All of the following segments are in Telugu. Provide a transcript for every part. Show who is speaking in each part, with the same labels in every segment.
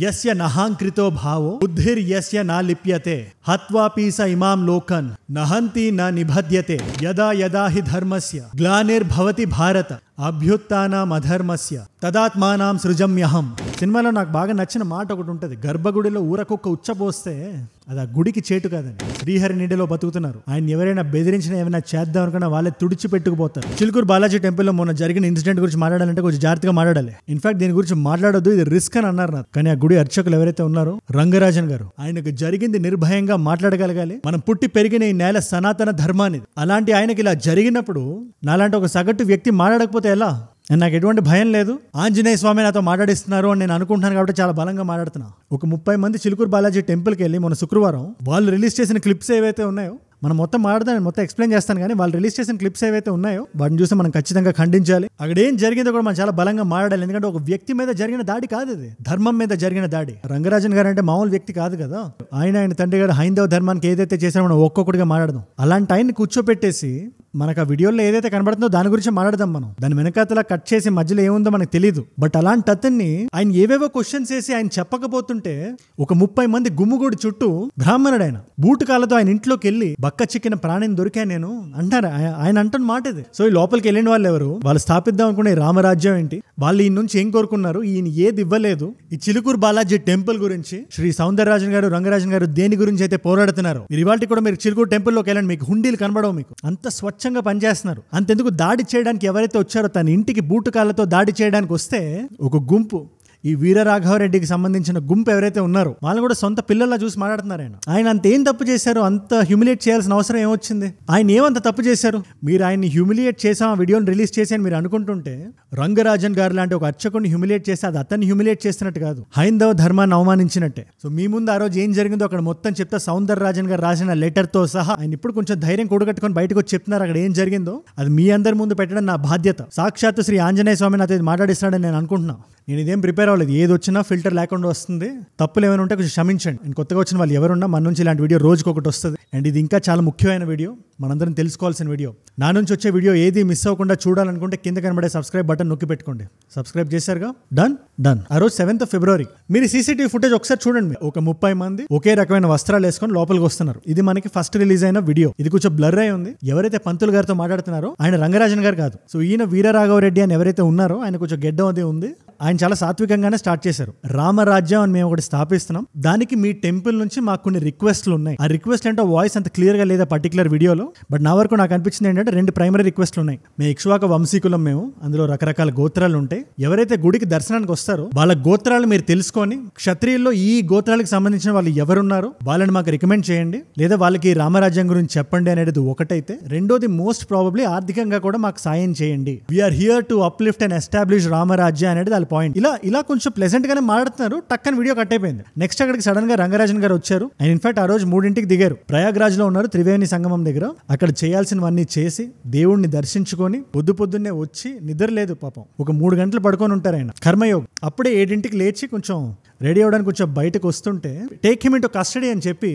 Speaker 1: యస్య నహాంకృతో భావో బుద్ధిర్యస్య నా లిప్యతే హత్వాపి స ఇమాం లోకన్ నహంతి న నిబధ్యతే యదా యదా హి ధర్మస్య గ్లానిర్భవతి భారత అభ్యుత్థానం అధర్మస్య తదాత్మానాం సృజమ్యహం. సినిమాలో నాకు బాగా నచ్చిన మాట ఒకటి ఉంటుంది, గర్భగుడిలో ఊరకొక్క ఉచ్చపోస్తే అది ఆ గుడికి చేటు కాదని. శ్రీహరి నీడలో బతుకుతున్నారు, ఆయన ఎవరైనా బెదిరించినా ఏమైనా చేద్దాం అనుకున్నా వాళ్ళే తుడిచి పెట్టుకుపోతారు. చిలుకూరు బాలాజీ టెంపుల్లో మొన్న జరిగిన ఇన్సిడెంట్ గురించి మాట్లాడాలంటే కొంచెం జాగ్రత్తగా మాట్లాడాలి. ఇన్ఫాక్ట్ దీని గురించి మాట్లాడొద్దు, ఇది రిస్క్ అని అన్నారు నాకు. కానీ ఆ గుడి అర్చకులు ఎవరైతే ఉన్నారో రంగరాజన్ గారు, ఆయనకు జరిగింది నిర్భయంగా మాట్లాడగలగాలి. మనం పుట్టి పెరిగిన ఈ నేల సనాతన ధర్మాన్ని, అలాంటి ఆయనకి ఇలా జరిగినప్పుడు నాలాంటి ఒక సగటు వ్యక్తి మాట్లాడకపోతే ఎలా? నాకు ఎటువంటి భయం లేదు, ఆంజనేయ స్వామి నాతో మాట్లాడిస్తున్నారు అని నేను అనుకుంటున్నాను కాబట్టి చాలా బలంగా మాట్లాడుతున్నా. ఒక 30 మంది చిలుకూరు బాలాజీ టెంపుల్కి వెళ్ళి మొన్న శుక్రవారం వాళ్ళు రిలీజ్ చేసిన క్లిప్స్ ఏవైతే ఉన్నాయో, మనం మొత్తం మాట్లాడదాం, మొత్తం ఎక్స్ప్లెయిన్ చేస్తాను. కానీ వాళ్ళు రిలీజ్ చేసిన క్లిప్స్ ఏవైతే ఉన్నాయో వాటిని చూసి మనం ఖచ్చితంగా ఖండించాలి. అక్కడ ఏం జరిగిందో కూడా మనం చాలా బలంగా మాట్లాడాలి. ఎందుకంటే ఒక వ్యక్తి మీద జరిగిన దాడి కాదు, ఇది ధర్మం మీద జరిగిన దాడి. రంగరాజన్ గారు అంటే మామూలు వ్యక్తి కాదు కదా. ఆయన తండ్రి గారు హైందవ ధర్మానికి ఏదైతే చేశారో మనం ఒక్కొక్కటిగా మాట్లాడదాం. అలాంటి ఆయన్ని కూర్చోపెట్టేసి మనకు ఆ వీడియోలో ఏదైతే కనబడుతుందో దాని గురించి మాట్లాడదాం. మనం దాని వెనకాతలా కట్ చేసి మధ్యలో ఏముందో మనకు తెలియదు. బట్ అలాంటి అతన్ని ఆయన ఏవేవో క్వశ్చన్స్ వేసి ఆయన చెప్పకపోతుంటే ఒక 30 మంది గుమ్ముగూడి చుట్టూ బ్రాహ్మణుడు ఆయన బూటు కాళ్ళతో ఆయన ఇంట్లోకి వెళ్ళి బక్క చిక్కిన ప్రాణిని దొరికా నేను అంటారు. ఆయన అంటున్న మాట ఇది. సో ఈ లోపలికి వెళ్ళిన వాళ్ళు ఎవరు? వాళ్ళు స్థాపిద్దాం అనుకునే రామరాజ్యం ఏంటి? వాళ్ళు ఈయన నుంచి ఏం కోరుకున్నారు? ఈయన ఏది ఇవ్వలేదు. ఈ చిలుకూరు బాలాజీ టెంపుల్ గురించి శ్రీ సౌందరరాజన్ గారు, రంగరాజన్ గారు దేని గురించి అయితే పోరాడుతున్నారు, మీరు ఇవాళ కూడా మీరు చిలుకూరు టెంపుల్లోకి వెళ్ళండి, మీకు హుండీలు కనబడవు. మీకు అంత స్వచ్ఛంగా పనిచేస్తున్నారు. అంతెందుకు దాడి చేయడానికి ఎవరైతే వచ్చారో తన ఇంటికి బూటుకాళ్ళతో దాడి చేయడానికి వస్తే ఒక గుంపు, ఈ వీరరాఘవరెడ్డికి సంబంధించిన గుంపు ఎవరైతే ఉన్నారో వాళ్ళు కూడా సొంత పిల్లల్లా చూసి మాట్లాడుతున్నారు. ఆయన అంత ఏం తప్పు చేశారు? అంత హ్యూమిలియేట్ చేయాల్సిన అవసరం ఏమొచ్చింది? ఆయన ఏమంత తప్పు చేశారు? మీరు ఆయన్ని హ్యూమిలియేట్ చేసాం, ఆ వీడియోని రిలీజ్ చేసి అని మీరు అనుకుంటుంటే, రంగరాజన్ గారు లాంటి ఒక అర్చకుడిని హ్యూమిలియేట్ చేస్తే అది అతన్ని హ్యూమిలియేట్ చేస్తున్నట్టు కాదు, హైందవ ధర్మాన్ని అవమానించినట్టే. సో మీ ముందు ఆ రోజు ఏం జరిగిందో అక్కడ మొత్తం చెప్తా, సౌందరరాజన్ గారు రాసిన లెటర్ తో సహా. ఆయన ఇప్పుడు కొంచెం ధైర్యం కూడగట్టుకొని బయటకు వచ్చి చెప్తున్నారు అక్కడ ఏం జరిగిందో. అది మీ అందరి ముందు పెట్టడం నా బాధ్యత. సాక్షాత్తు శ్రీ ఆంజనేయ స్వామి నాతో మాట్లాడిస్తున్నాడని నేను అనుకుంటున్నా. నేను ఇదేం ప్రిపేర్ అవ్వలేదు, ఏది వచ్చినా ఫిల్టర్ లేకుండా వస్తుంది. తప్పులు ఏమైనా ఉంటే కొంచెం క్షమించండి. అండ్ కొత్తగా వచ్చిన వాళ్ళు ఎవరున్నా మన నుంచి ఇలాంటి వీడియో రోజుకి ఒకటి వస్తుంది. అండ్ ఇది ఇంకా చాలా ముఖ్యమైన వీడియో, మనందరం తెలుసుకోవాల్సిన వీడియో. నా నుంచి వచ్చే వీడియో ఏది మిస్ అవ్వకుండా చూడాలనుకుంటే కింద కనబడే సబ్స్క్రైబ్ బటన్ నొక్కి పెట్టుకోండి. సబ్స్క్రైబ్ చేశారుగా? డన్. ఆ రోజు 7th February మీరు సీసీటీవీ ఫుటేజ్ ఒకసారి చూడండి. ఒక 30 మంది ఒకే రకమైన వస్త్రాలు వేసుకొని లోపలికి వస్తున్నారు. ఇది మనకి ఫస్ట్ రిలీజ్ అయిన వీడియో. ఇది కొంచెం బ్లర్ అయి ఉంది. ఎవరైతే పంతులు గారితో మాట్లాడుతున్నారో ఆయన రంగరాజన్ గారు కాదు. సో ఈయన వీరరాఘవరెడ్డి అని ఎవరైతే ఉన్నారో ఆయన కొంచెం గెడ్డం అది ఉంది. ఆయన చాలా సాత్వికంగానే స్టార్ట్ చేశారు. రామరాజ్యం అని మేము ఒకటి స్థాపిస్తున్నాం, దానికి మీ టెంపుల్ నుంచి మాకు కొన్ని రిక్వెస్ట్లు ఉన్నాయి. ఆ రిక్వెస్ట్ ఏంటో వాయిస్ అంత క్లియర్ గా లేదా పర్టికులర్ వీడియోలో, బట్ నా వరకు నాకు అనిపించింది ఏంటంటే 2 ప్రైమరీ రిక్వెస్ట్లు ఉన్నాయి. మేము ఇక్ష్వాక వంశీకులం, మేము అందులో రకరకాల గోత్రాలు ఉంటాయి. ఎవరైతే గుడికి దర్శనానికి వస్తారో వాళ్ళ గోత్రాలు మీరు తెలుసుకొని, క్షత్రియుల్లో ఈ గోత్రాలకు సంబంధించిన వాళ్ళు ఎవరున్నారో వాళ్ళని మాకు రికమెండ్ చేయండి, లేదా వాళ్ళకి రామరాజ్యం గురించి చెప్పండి అనేది ఒకటైతే. రెండోది మోస్ట్ ప్రాబబ్లీ ఆర్థికంగా కూడా మాకు సాయం చేయండి. We're here to uplift and establish రామరాజ్యం అనేది వాళ్ళ పాయింట్. ఇలా కొంచెం ప్లెజెంట్ గానే మాట్లాడుతున్నారు. టక్కని వీడియో కట్ అయిపోయింది. నెక్స్ట్ అక్కడికి సడన్ గా రంగరాజన్ గారు వచ్చారు. అండ్ ఇన్ఫాక్ట్ ఆ రోజు 3ంటికి దిగారు. ప్రయాగ్రాజ్ లో ఉన్నారు, త్రివేణి సంగమం దగ్గర. అక్కడ చేయాల్సినవన్నీ చేసి దేవుణ్ణి దర్శించుకొని పొద్దున్నే వచ్చి, నిద్ర లేదు పాపం, ఒక 3 గంటలు పడుకొని ఉంటారు ఆయన, కర్మయోగం. అప్పుడే 7ంటికి లేచి కొంచెం రెడీ అవ్వడానికి కొంచెం బయటకు వస్తుంటే, టేక్ హిమ్ ఇంటూ కస్టడీ అని చెప్పి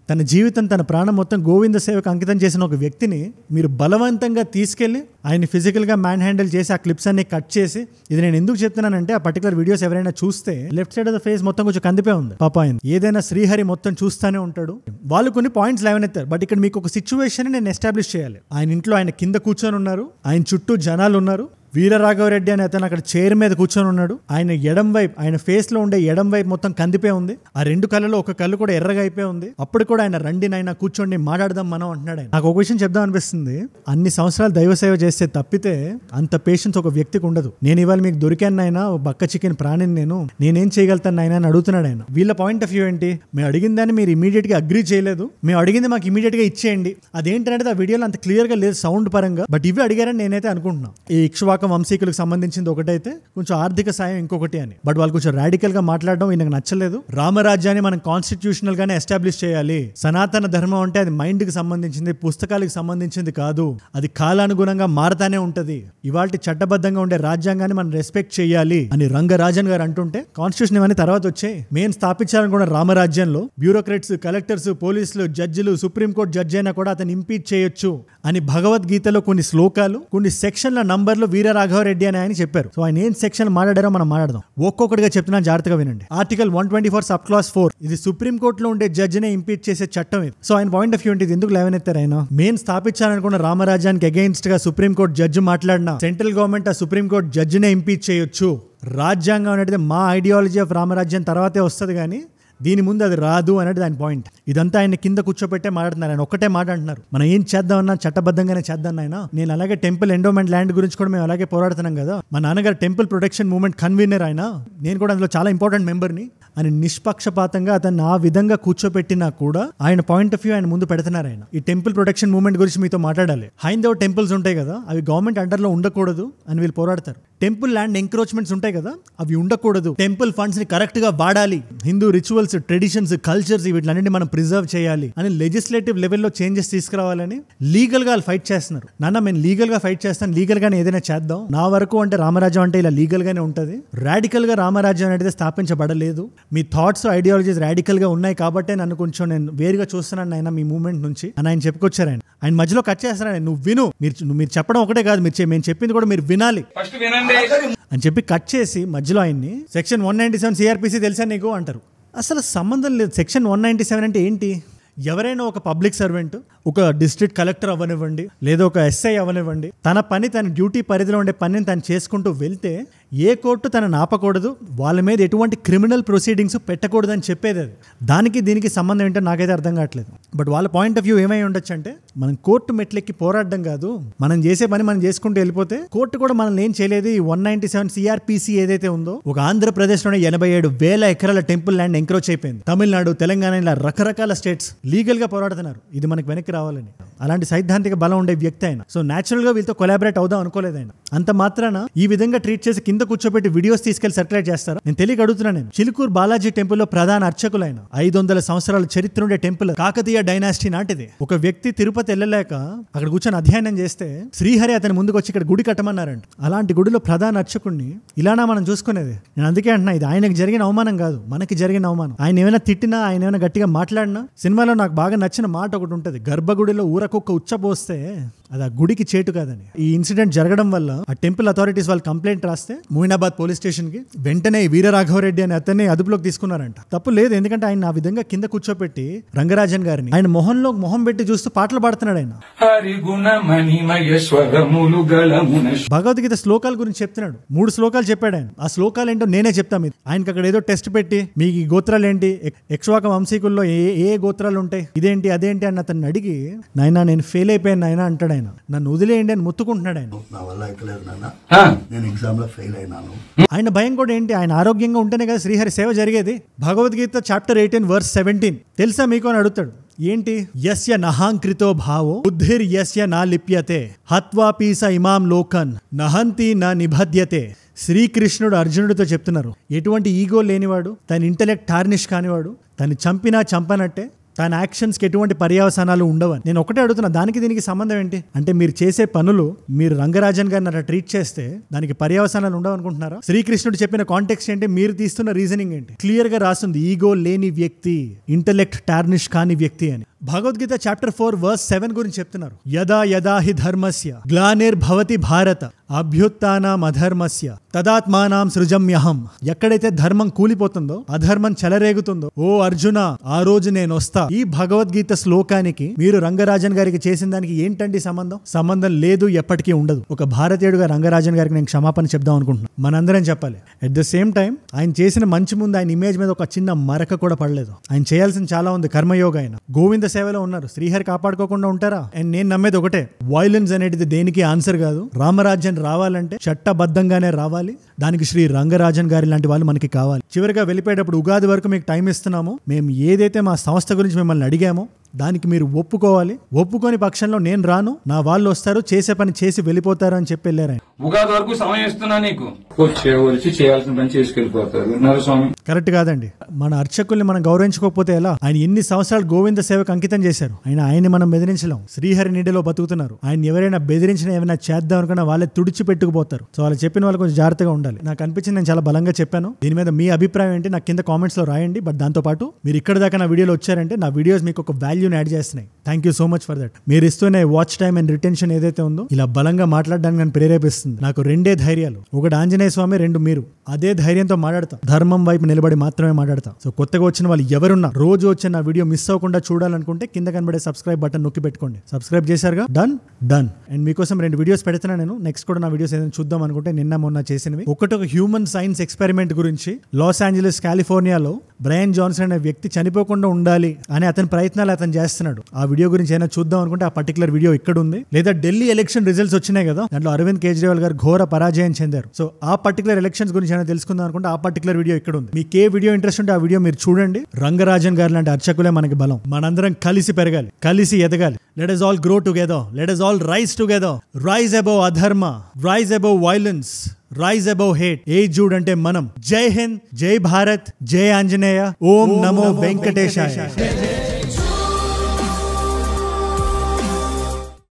Speaker 1: తన జీవితం, తన ప్రాణం మొత్తం గోవింద సేవకు అంకితం చేసిన ఒక వ్యక్తిని మీరు బలవంతంగా తీసుకెళ్లి ఆయన ఫిజికల్ గా మ్యాన్ హ్యాండిల్ చేసి ఆ క్లిప్స్ అన్ని కట్ చేసి, ఇది నేను ఎందుకు చెప్తున్నానంటే ఆ పర్టికులర్ వీడియోస్ ఎవరైనా చూస్తే left side of the face మొత్తం కొంచెం కందిపే ఉంది పాప. ఆయన ఏదైనా శ్రీహరి మొత్తం చూస్తానే ఉంటాడు. వాళ్ళు కొన్ని పాయింట్స్ లేవనెత్తారు, బట్ ఇక్కడ మీకు ఒక సిచ్యువేషన్ నేను ఎస్టాబ్లిష్ చేయాలి. ఆయన ఇంట్లో ఆయన కింద కూర్చొని ఉన్నారు, ఆయన చుట్టూ జనాలు ఉన్నారు. వీరరాఘవరెడ్డి అనే అతను అక్కడ చైర్ మీద కూర్చొని ఉన్నాడు. ఆయన ఎడం వైపు, ఆయన ఫేస్ లో ఉండే ఎడం వైపు మొత్తం కందిపోయి ఉంది. ఆ 2 కళ్ళలో ఒక కళ్ళు కూడా ఎర్రగా అయిపోయి ఉంది. అప్పుడు కూడా ఆయన రండి నాయన కూర్చోండి మాట్లాడదాం మనం అంటున్నాడు. ఆయన నాకు ఒక విషయం చెప్దాం అనిపిస్తుంది, అన్ని సంవత్సరాలు దైవ సేవ చేస్తే తప్పితే అంత పేషెన్స్ ఒక వ్యక్తికి ఉండదు. నేను ఇవాళ మీకు దొరికాను నాయన, బక్క చికెన్ ప్రాణిని, నేనేం చేయగలుగుతాను నాయన అని అడుగుతున్నాడు ఆయన. వీళ్ళ పాయింట్ ఆఫ్ వ్యూ ఏంటి? మేము అడిగిన దాన్ని మీరు ఇమీడియట్ గా అగ్రీ చేయలేదు, మేము అడిగింది మాకు ఇమీడియట్ గా ఇచ్చేయండి. అదేంటంటే ఆ వీడియోలో అంత క్లియర్ గా లేదు సౌండ్ పరంగా, బట్ ఇవి అడిగారని నేనైతే అనుకుంటున్నాను. ఈ ఇక్ష్వాక వంశీకులకు సంబంధించింది ఒకటైతే, కొంచెం ఆర్థిక సాయం ఇంకొకటి అని. బట్ వాళ్ళు కొంచెం రాడికల్ గా మాట్లాడడం ఈయనకు నచ్చలేదు. రామరాజ్యాన్ని మనం కాన్స్టిట్యూషనల్ గానే ఎస్టాబ్లిష్ చేయాలి. సనాతన ధర్మం అంటే అది మైండ్ కి సంబంధించింది, పుస్తకాలకు సంబంధించింది కాదు. అది కాలానుగుణంగా మారతానే ఉంటది. ఇవాళ చట్టబద్ధంగా ఉండే రాజ్యాంగాన్ని మనం రెస్పెక్ట్ చేయాలి అని రంగరాజన్ గారు అంటుంటే, కాన్స్టిట్యూషన్ ఇవన్నీ తర్వాత వచ్చాయి. మేము స్థాపించాలనుకున్న రామరాజ్యంలో బ్యూరోక్రాట్స్, కలెక్టర్స్, పోలీసులు, జడ్జిలు, సుప్రీంకోర్టు జడ్జి అయినా కూడా అతను ఇంపీచ్ చేయొచ్చు అని భగవద్గీతలో కొన్ని శ్లోకాలు, కొన్ని సెక్షన్ల నంబర్లు వీర వీరరాఘవరెడ్డి అని ఆయన చెప్పారు. సో ఆయన ఏం సెక్షన్ మాట్లాడారో మనం మాట్లాడదాం. ఒక్కొక్కటిగా చెప్తున్నాను, జాగ్రత్తగా వినండి. ఆర్టికల్ 124 సబ్ క్లాస్ 4, ఇది సుప్రీంకోర్టులో ఉండే జడ్జినే ఇంపీచ్ చేసే చట్టం ఇది. సో ఆయన పాయింట్ ఆఫ్ వ్యూ ఏంటి, ఎందుకు లేవనెత్తారు ఆయన? మెయిన్ స్థాపించాలనుకున్న రామరాజ్యానికి అగెయిన్స్ట్ గా సుప్రీంకోర్టు జడ్జి మాట్లాడినా సెంట్రల్ గవర్నమెంట్ ఆ సుప్రీంకోర్టు జడ్జినే ఇంపీచ్ చేయొచ్చు. రాజ్యాంగం అనేది మా ఐడియాలజీ ఆఫ్ రామరాజ్యం తర్వాతే వస్తుంది, కానీ దీని ముందు అది రాదు అనేది దాని పాయింట్. ఇదంతా ఆయన కింద కూర్చోబెట్టే మాట్లాడుతున్నారు. ఆయన ఒక్కటే మాట అంటున్నారు, మనం ఏం చేద్దామన్నా చట్టబద్ధంగానే చేద్దాం ఆయన. నేను అలాగే టెంపుల్ ఎండోమెంట్ ల్యాండ్ గురించి కూడా మేము అలాగే పోరాడుతున్నాం కదా. మా నాన్నగారు టెంపుల్ ప్రొటెక్షన్ మూవ్మెంట్ కన్వీనర్ ఆయన, నేను కూడా అందులో చాలా ఇంపార్టెంట్ మెంబర్ని అని నిష్పక్షపాతంగా అతన్ని ఆ విధంగా కూర్చోపెట్టినా కూడా ఆయన పాయింట్ ఆఫ్ వ్యూ ఆయన ముందు పెడుతున్నారు. ఆయన ఈ టెంపుల్ ప్రొటెక్షన్ మూవ్మెంట్ గురించి మీతో మాట్లాడాలి. హైందవ టెంపుల్స్ ఉంటాయి కదా, అవి గవర్నమెంట్ అండర్లో ఉండకూడదు అని వీళ్ళు పోరాడతారు. టెంపుల్ ల్యాండ్ ఎంక్రోచ్మెంట్స్ ఉంటాయి కదా, అవి ఉండకూడదు. టెంపుల్ ఫండ్స్ ని కరెక్ట్ గా వాడాలి. హిందూ రిచువల్స్, ట్రెడిషన్స్, కల్చర్స్ వీటిలన్నింటినీ మనం ప్రిజర్వ్ చేయాలి అని లెజిస్లేటివ్ లెవెల్లో చేంజెస్ తీసుకురావాలని లీగల్ గా వాళ్ళు ఫైట్ చేస్తున్నారు. నాన్న మేము లీగల్ గా ఫైట్ చేస్తాను, లీగల్ గానే ఏదైనా చేద్దాం. నా వరకు అంటే రామరాజ్యం అంటే ఇలా లీగల్ గానే ఉంటుంది. రాడికల్ గా రామరాజ్యం అనేది స్థాపించబడలేదు. మీ థాట్స్, ఐడియాలజీస్ రాడికల్ గా ఉన్నాయి కాబట్టి నన్ను కొంచెం నేను వేరుగా చూస్తున్నాను ఆయన మీ మూవ్మెంట్ నుంచి అని ఆయన చెప్పుకొచ్చారు. ఆయన మధ్యలో కట్ చేస్తాను, నువ్వు విను, మీరు చెప్పడం ఒకటే కాదు, మేము చెప్పింది కూడా మీరు వినాలి అని చెప్పి కట్ చేసి మధ్యలో ఆయన్ని సెక్షన్ 197 సిఆర్పిసి తెలుసా నీకు అంటారు. అసలు సంబంధం లేదు. సెక్షన్ 197 అంటే ఏంటి? ఎవరైనా ఒక పబ్లిక్ సర్వెంట్, ఒక డిస్ట్రిక్ట్ కలెక్టర్ అవ్వనివ్వండి, లేదా ఒక ఎస్ఐ అవ్వనివ్వండి, తన పని, తన డ్యూటీ పరిధిలో ఉండే పనిని తను చేసుకుంటూ వెళ్తే ఏ కోర్టు తనను ఆపకూడదు, వాళ్ళ మీద ఎటువంటి క్రిమినల్ ప్రొసీడింగ్స్ పెట్టకూడదు అని చెప్పేది. అది దానికి దీనికి సంబంధం ఏంటో నాకైతే అర్థం కావట్లేదు. బట్ వాళ్ళ పాయింట్ ఆఫ్ వ్యూ ఏమై ఉండొచ్చు అంటే, మనం కోర్టు మెట్లెక్కి పోరాడడం కాదు, మనం చేసే పని మనం చేసుకుంటూ వెళ్ళిపోతే కోర్టు కూడా మనల్ని ఏం చేయలేదు. ఈ 197 సిఆర్పిసి ఏదైతే ఉందో, ఒక ఆంధ్రప్రదేశ్లోనే 87,000 ఎకరాల టెంపుల్ ల్యాండ్ ఎంక్రోచ్ అయిపోయింది. తమిళనాడు, తెలంగాణ ఇలా రకరకాల స్టేట్స్ లీగల్ గా పోరాడుతున్నారు ఇది మనకి వెనక్కి రావాలని. అలాంటి సైద్ధాంతిక బలం ఉండే వ్యక్తి ఆయన. సో న్యాచురల్ గా వీళ్ళతో కొలాబరేట్ అవుదాం అనుకోలేదు ఆయన. అంత మాత్రాన ఈ విధంగా ట్రీట్ చేసి కింద కూర్చోబెట్టి వీడియోస్ తీసుకెళ్లి సర్క్యులేట్ చేస్తారు. నేను తెలియక అడుగుతున్నాను. నేను చిలుకూరు బాలాజీ టెంపుల్ లో ప్రధాన అర్చకులైన 500 సంవత్సరాల చరిత్ర ఉండే టెంపుల్, కాకతీయ డైనాసిటీ నాటిది. ఒక వ్యక్తి తిరుపతి వెళ్ళలేక అక్కడ కూర్చొని అధ్యయనం చేస్తే శ్రీహరి అతని ముందుకు వచ్చి ఇక్కడ గుడి కట్టమన్నారంట. అలాంటి గుడిలో ప్రధాన అర్చకుడిని ఇలానా మనం చూసుకునేది. నేను అందుకే అంటున్నా, ఇది ఆయనకు జరిగిన అవమానం కాదు, మనకి జరిగిన అవమానం. ఆయన ఏమైనా తిట్టినా, ఆయన ఏమైనా గట్టిగా మాట్లాడినా, సినిమాలో నాకు బాగా నచ్చిన మాట ఒకటి ఉంటుంది, గర్భగుడిలో ఊరకొక్క ఉచ్చపోస్తే అది ఆ గుడికి చేటు కాదని. ఈ ఇన్సిడెంట్ జరగడం వల్ల ఆ టెంపుల్ అథారిటీస్ వాళ్ళు కంప్లైంట్ రాస్తే మోయినాబాద్ పోలీస్ స్టేషన్ కి వెంటనే వీరరాఘవరెడ్డి అనే అతన్ని అదుపులోకి తీసుకున్నారంట. తప్పు లేదు, ఎందుకంటే ఆయన ఆ విధంగా కింద కూర్చోపెట్టి రంగరాజన్ గారిని ఆయన మొహం పెట్టి చూస్తూ పాటలు పాడుతున్నాడు. ఆయన భగవద్గీత శ్లోకాల గురించి చెప్తున్నాడు. 3 శ్లోకాలు చెప్పాడు ఆయన. ఆ శ్లోకాలు ఏంటో నేనే చెప్తాను మీరు. ఆయనకి అక్కడ ఏదో టెస్ట్ పెట్టి మీకు ఈ గోత్రాలు ఏంటి, ఎక్ష్వాక వంశీకుల్లో ఏ గోత్రాలు ఉంటాయి, ఇదేంటి అదేంటి అని అతన్ని అడిగి, నాయనా నేను ఫెయిల్ అయిపోయాను నాయన అంటాడు. ఆయన నన్ను వదిలేయండి అని మొత్తుకుంటున్నాడు. ఆయన భయం కూడా ఏంటి, ఆయన ఆరోగ్యంగా ఉంటేనే కదా శ్రీహరి సేవ జరిగేది. భగవద్గీత చాప్టర్ 18 వర్స్ 17 తెలుసా మీకు అని అడుగుతాడు. ఏంటి? యస్య నహాంకృతో భావో బుద్ధిర్ యస్య నా లిప్యతే హత్వాపీస ఇమాం లోకన్ నహంతి నా నిబధ్యతే. శ్రీకృష్ణుడు అర్జునుడితో చెప్తున్నారు, ఎటువంటి ఈగో లేనివాడు, తన ఇంటెలెక్ట్ టార్నిష్ కానివాడు, తను చంపినా చంపనట్టే, తన యాక్షన్స్కి ఎటువంటి పర్యవసానాలు ఉండవని. నేను ఒకటే అడుగుతున్నా, దానికి దీనికి సంబంధం ఏంటి? అంటే మీరు చేసే పనులు, మీరు రంగరాజన్ గారిని అట్లా ట్రీట్ చేస్తే దానికి పర్యవసానాలు ఉండవు అనుకుంటున్నారా? శ్రీకృష్ణుడు చెప్పిన కాంటెక్స్ట్ ఏంటి, మీరు తీస్తున్న రీజనింగ్ ఏంటి? క్లియర్ గా రాస్తుంది, ఈగో లేని వ్యక్తి, ఇంటెలెక్ట్ టార్నిష్ కాని వ్యక్తి అని. భగవద్గీత చాప్టర్ 4 వర్స్ 7 గురించి చెప్తున్నారు. యదా యదా హి ధర్మస్య గ్లానిర్భవతి భారత అభ్యుత్థానం అధర్మస్య తదాత్మానాం సృజమ్యహం. ఎక్కడైతే ధర్మం కూలిపోతుందో, అధర్మం చెలరేగుతుందో, ఓ అర్జున ఆ రోజు నేను వస్తా. ఈ భగవద్గీత శ్లోకానికి మీరు రంగరాజన్ గారికి చేసిన దానికి ఏంటండి సంబంధం? సంబంధం లేదు, ఎప్పటికీ ఉండదు. ఒక భారతీయుడుగా రంగరాజన్ గారికి నేను క్షమాపణ చెప్దాం అనుకుంటున్నాను, మనందరం చెప్పాలి. అట్ ద సేమ్ టైం ఆయన చేసిన మంచి ముందు ఆయన ఇమేజ్ మీద ఒక చిన్న మరక కూడా పడలేదు. ఆయన చేయాల్సిన చాలా ఉంది. కర్మయోగ ఆయన గోవింద సేవలో ఉన్నారు. శ్రీహరి కాపాడుకోకుండా ఉంటారా? అండ్ నేను నమ్మేది ఒకటే, వైలెన్స్ అనేది దేనికి ఆన్సర్ కాదు. రామరాజ్యం రావాలంటే చట్టబద్ధంగానే రావాలి. దానికి శ్రీ రంగరాజన్ గారి లాంటి వాళ్ళు మనకి కావాలి. చివరిగా వెళ్ళిపోయేటప్పుడు ఉగాది వరకు మీకు టైం ఇస్తున్నాము. మేము ఏదైతే మా సంస్థ గురించి మిమ్మల్ని అడిగామో దానికి మీరు ఒప్పుకోవాలి. ఒప్పుకొని పక్షంలో నేను రాను, నా వాళ్ళు వస్తారు, చేసే పని చేసి వెళ్ళిపోతారు అని చెప్పి వెళ్ళారు.
Speaker 2: ఉగాది వరకు సమయం ఇస్తున్నా నీకు, వచ్చి చేయాల్సిన పని చేసుకెళ్ళిపోతారు. స్వామి
Speaker 1: కరెక్ట్ కాదండి. మన అర్చకుల్ని మనం గౌరవించుకోకపోతే ఎలా? ఆయన ఎన్ని సంవత్సరాలు గోవింద సేవకు అంకితం చేశారు. ఆయన్ని మనం బెదిరించలేం. శ్రీహరి నీడలో బతుకుతున్నారు. ఆయన ఎవరైనా బెదిరించినా ఏమైనా చేద్దాం అనుకున్నా వాళ్ళే తుడిచి పెట్టుకుపోతారు. సో వాళ్ళు చెప్పిన వాళ్ళు కొంచెం జాగ్రత్తగా ఉండాలి. నాకు అనిపించింది, నేను చాలా బలంగా చెప్పాను. దీని మీద మీ అభిప్రాయం ఏంటి నాకు కింద కామెంట్స్ లో రాయండి. బట్ దాంతో పాటు మీరు ఇక్కడ దాకా నా వీడియోలో వచ్చారంటే నా వీడియోస్ మీకు ఒక వాల్యూ వాల్యూని యాడ్ చేస్తున్నాయి. Thank you so much for that. మీరు ఇస్తున్న వాచ్ టైమ్ అండ్ రిటెన్షన్ ఏదైతే ఉందో ఇలా బలంగా మాట్లాడడానికి నన్ను ప్రేరేపిస్తుంది. నాకు 2 ధైర్యాలు, ఒకటి ఆంజనేయ స్వామి, 2 మీరు. అదే ధైర్యంతో మాట్లాడతాం, ధర్మం వైపు నిలబడి మాత్రమే మాట్లాడతాం. సో కొత్తగా వచ్చిన వాళ్ళు ఎవరున్నా రోజు వచ్చే నా వీడియో మిస్ అవ్వకుండా చూడాలనుకుంటే కింద కనబడే సబ్స్క్రైబ్ బటన్ నొక్కి పెట్టుకోండి. Subscribe చేశారుగా, done. అండ్ మీకోసం 2 వీడియోస్ పెడుతున్నా నేను. నెక్స్ట్ కూడా నా వీడియోస్ ఏదైనా చూద్దాం అనుకుంటే నిన్న మొన్న చేసినవి. ఒకటి ఒక హ్యూమన్ సైన్స్ ఎక్స్పెరిమెంట్ గురించి. లాస్ ఏంజలస్ కాలిఫోర్నియాలో బ్రయన్ జాన్సన్ అనే వ్యక్తి చనిపోకుండా ఉండాలి అని అతని ప్రయత్నాలు అతను చేస్తున్నాడు. ఆ వీడియో గురించి ఏమైనా చూద్దాం అనుకుంటే ఆ పర్టికులర్ వీడియో ఇక్కడ ఉంది. లేదా ఢిల్లీ ఎలక్షన్ రిజల్ట్స్ వచ్చినాయి కదా, దాంట్లో అరవింద్ కేజ్రీవాల్ గారు ఘోర పరాజయం చెందారు. సో ఆ పర్టికులర్ ఎలక్షన్స్ గురించి ఏమైనా తెలుసుకుందాం అనుకుంటే ఆ పర్టికులర్ వీడియో ఇక్కడ ఉంది. మీకు ఏ వీడియో ఇంట్రెస్ట్ ఉంటే ఆ వీడియో మీరు చూడండి. రంగరాజన్ గారు లాంటి అర్చకులే మనకి బలం. మనందరం కలిసి పెరగాలి, కలిసి ఎదగాలి. Let us all grow together. Let us all rise together. Rise above adharma. Rise above violence. Rise above hate. ఏ జూడ్ అంటే మనం. జై హింద్, జై భారత్, జై ఆంజనేయ. ఓం నమో వెంకటేశాయ.